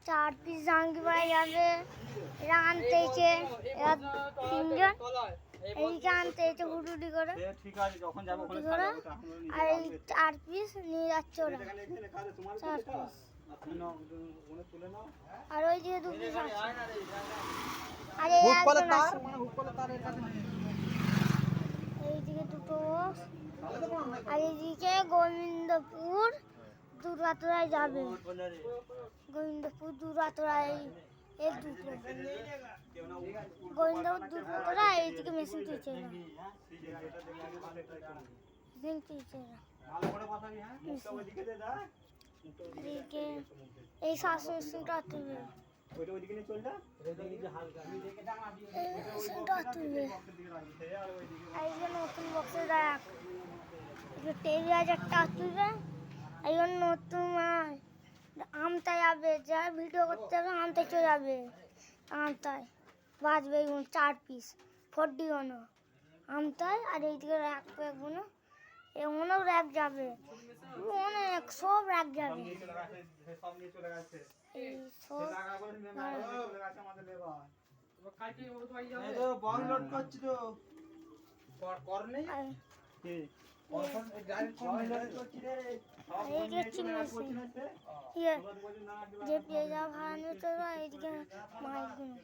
4 piece Jangipara যাবে। এরা আনতে এসে এরা 3 জন এইদিকে আনতে এসে হুটুটি করে ঠিক আছে, যখন যাবো ওখানে করে আর এই 4 পিস নিয়ে যাচ্ছে ওরা 4 পিস। আর ওই দিকে 2 পিস আছে। আর এই একজন আছে এইদিকে দুটো বক্স। আর এইদিকে গোবিন্দপুর দুর্গাতলায় যাবে। গোবিন্দপুর দুর্গাতলায় এই দুটো গোবিন্দপুর দুর্গাতলা এইদিকে মেশিন তুলছে না মেশিন তুলছে না এইদিকে এই শাশু মেশিনটা তুলবে মেশিনটা তুলবে। এই যে নতুন বক্সে দেখ টেলিহাজারটা তুলবে। এই জন্য নতুন আমতায় যাবে, যা ভিডিও করতে হবে আমতায় চলে যাবে। আমতায় বাজবে 4 পিস 40 গুলো আমতায়। আর এইদিকে র্যাক প্যাকগুলো এগুলো র্যাক যাবে অনেক সব র্যাক যাবে। এই সব যে পেয়ে যাওয়া ভাড়া নিতে এইদিকে মাইকগুলো